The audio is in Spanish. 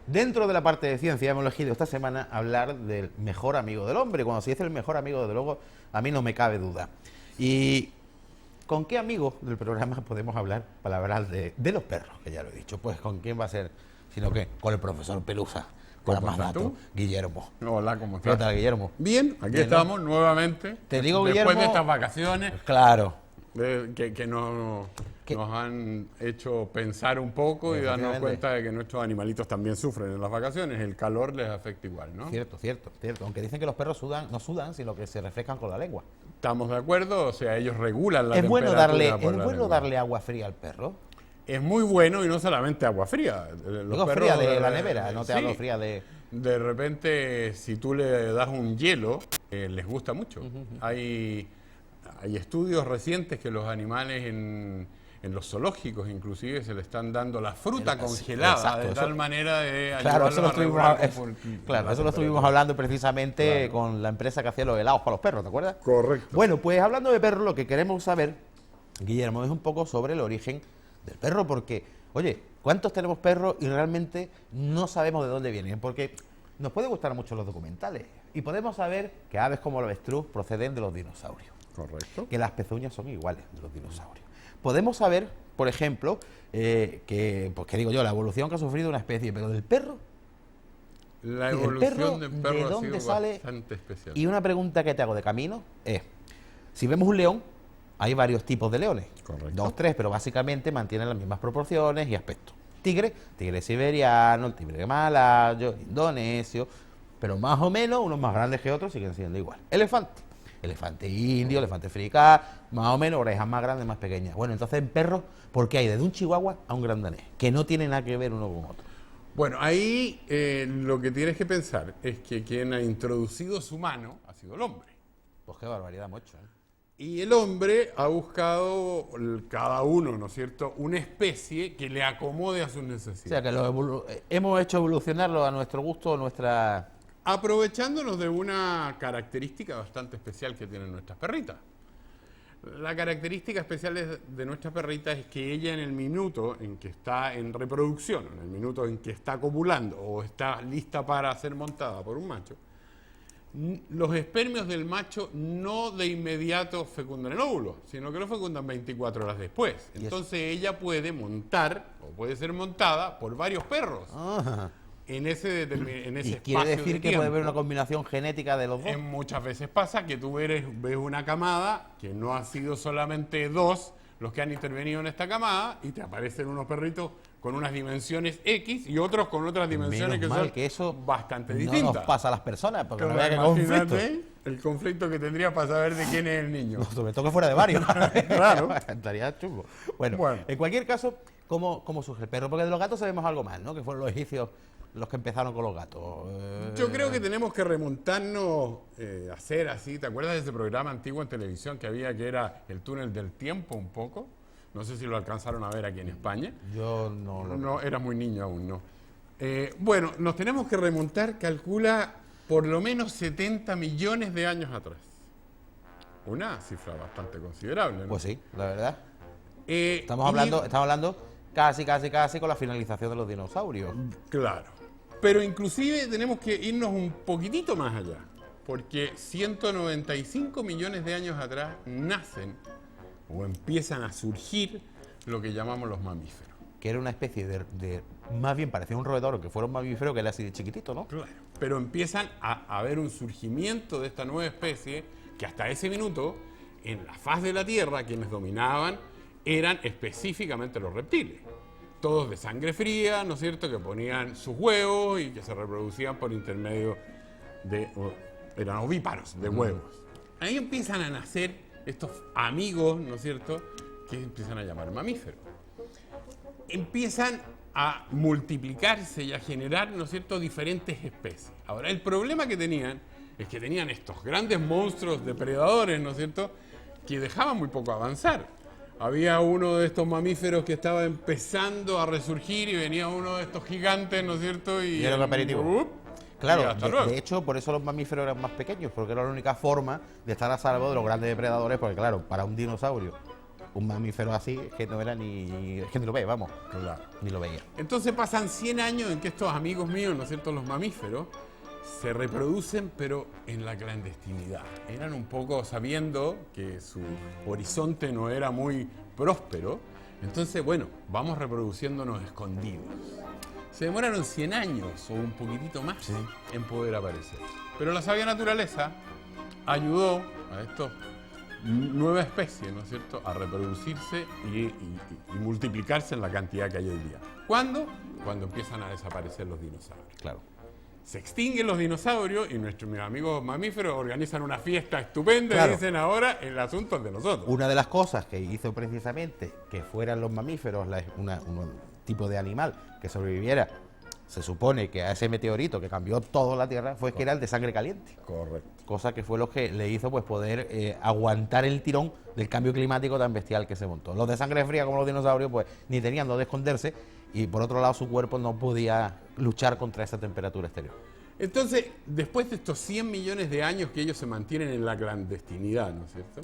Dentro de la parte de ciencia hemos elegido esta semana hablar del mejor amigo del hombre. Cuando se dice el mejor amigo, desde luego, a mí no me cabe duda. ¿Y con qué amigo del programa podemos hablar para hablar de los perros? Que ya lo he dicho. Pues ¿con quién va a ser? Sino que con el profesor Pelusa, con la más dato, Guillermo. Hola, ¿cómo estás? ¿Qué tal, Guillermo? Bien, aquí estamos nuevamente. Te digo, después Guillermo, de estas vacaciones claro. que nos han hecho pensar un poco y darnos cuenta de que nuestros animalitos también sufren en las vacaciones. El calor les afecta igual, ¿no? Cierto. Aunque dicen que los perros no sudan, sino que se refrescan con la lengua. ¿Estamos de acuerdo? O sea, ellos regulan la ¿Es temperatura. bueno bueno darle agua fría al perro? Es muy bueno, y no solamente agua fría. Digo fría de la nevera, no te hablo fría de... De repente, si tú le das un hielo, les gusta mucho. Hay estudios recientes que los animales en los zoológicos inclusive se le están dando la fruta congelada, exacto, de tal manera de claro, ayudarlos a regular eso lo estuvimos hablando precisamente con la empresa que hacía los helados para los perros, ¿te acuerdas? Correcto. Bueno, pues hablando de perros, lo que queremos saber, Guillermo, es un poco sobre el origen del perro, porque, oye, ¿cuántos tenemos perros y realmente no sabemos de dónde vienen? Porque nos pueden gustar mucho los documentales y podemos saber que aves como el avestruz proceden de los dinosaurios. Correcto. Que las pezuñas son iguales de los dinosaurios. Podemos saber, por ejemplo, que digo yo, la evolución que ha sufrido una especie, pero del perro. La evolución del perro ¿de ha dónde sido sale? bastante especial. Y una pregunta que te hago de camino es, si vemos un león, hay varios tipos de leones. Correcto. 2, 3, pero básicamente mantienen las mismas proporciones y aspectos. Tigre siberiano, el tigre malayo, el indonesio, pero más o menos, unos más grandes que otros siguen siendo igual. Elefante indio, elefante africano, más o menos, orejas más grandes, más pequeñas. Bueno, entonces en perros, ¿por qué hay desde un chihuahua a un gran danés? Que no tiene nada que ver uno con otro. Bueno, ahí lo que tienes que pensar es que quien ha introducido su mano ha sido el hombre. Pues qué barbaridad, mucho, ¿eh? Y el hombre ha buscado, cada uno, ¿no es cierto?, una especie que le acomode a sus necesidades. O sea, que hemos hecho evolucionarlo a nuestro gusto, a nuestra... Aprovechándonos de una característica bastante especial que tienen nuestras perritas. La característica especial de nuestra perrita es que ella, en el minuto en que está en reproducción, en el minuto en que está copulando o está lista para ser montada por un macho, los espermios del macho no de inmediato fecundan el óvulo, sino que lo fecundan 24 horas después. Entonces ella puede montar o puede ser montada por varios perros. En ese espacio. ¿Quiere decir que puede haber una combinación genética de los dos? Muchas veces pasa que tú ves una camada que no ha sido solamente dos los que han intervenido en esta camada y te aparecen unos perritos con unas dimensiones X y otros con otras dimensiones que son bastante distintas. No nos pasa a las personas, porque no vea que conflicto. El conflicto que tendrías para saber de quién es el niño. No, sobre todo que fuera de varios. Claro. Estaría chungo. Bueno, en cualquier caso, ¿cómo surge el perro? Porque de los gatos sabemos algo más, ¿no? Que fueron los egipcios los que empezaron con los gatos. Yo creo que tenemos que remontarnos a hacer así. ¿Te acuerdas de ese programa antiguo en televisión que había, que era El túnel del tiempo un poco? No sé si lo alcanzaron a ver aquí en España. Yo no lo... No, era muy niño aún, ¿no? Bueno, nos tenemos que remontar, calcula, por lo menos 70 millones de años atrás. Una cifra bastante considerable, ¿no? Pues sí, la verdad. Estamos hablando casi con la finalización de los dinosaurios. Claro. Pero inclusive tenemos que irnos un poquitito más allá, porque 195 millones de años atrás nacen o empiezan a surgir lo que llamamos los mamíferos. Que era una especie de más bien parecía un roedor, que fuera un mamífero que era así de chiquitito, ¿no? Claro. Pero empiezan a haber un surgimiento de esta nueva especie que hasta ese minuto, en la faz de la Tierra, quienes dominaban eran específicamente los reptiles. Todos de sangre fría, ¿no es cierto?, que ponían sus huevos y que se reproducían por intermedio de... eran ovíparos de huevos. Ahí empiezan a nacer estos amigos, ¿no es cierto?, que empiezan a llamar mamíferos. Empiezan a multiplicarse y a generar, ¿no es cierto?, diferentes especies. Ahora, el problema que tenían es que tenían estos grandes monstruos depredadores, ¿no es cierto?, que dejaban muy poco avanzar. Había uno de estos mamíferos que estaba empezando a resurgir y venía uno de estos gigantes, ¿no es cierto? Y era un aperitivo. Claro, de hecho, por eso los mamíferos eran más pequeños, porque era la única forma de estar a salvo de los grandes depredadores, porque claro, para un dinosaurio un mamífero así es que no era ni... es que ni lo ve, vamos, Claro. ni lo veía. Entonces pasan 100 años en que estos amigos míos, ¿no es cierto?, los mamíferos, se reproducen, pero en la clandestinidad. Eran un poco sabiendo que su horizonte no era muy próspero. Entonces, bueno, vamos reproduciéndonos escondidos. Se demoraron 100 años o un poquitito más en poder aparecer. Pero la sabia naturaleza ayudó a estos nueva especie, ¿no es cierto?, a reproducirse y multiplicarse en la cantidad que hay hoy día. ¿Cuándo? Cuando empiezan a desaparecer los dinosaurios. Claro. Se extinguen los dinosaurios y nuestros amigos mamíferos organizan una fiesta estupenda Claro. y dicen ahora el asunto es de nosotros. Una de las cosas que hizo precisamente que fueran los mamíferos un tipo de animal que sobreviviera, se supone que a ese meteorito que cambió toda la Tierra, fue que era el de sangre caliente. Correcto. Cosa que fue lo que le hizo pues poder aguantar el tirón del cambio climático tan bestial que se montó. Los de sangre fría, como los dinosaurios, pues ni tenían dónde esconderse, y por otro lado su cuerpo no podía luchar contra esa temperatura exterior. Entonces, después de estos 100 millones de años que ellos se mantienen en la clandestinidad, ¿no es cierto?,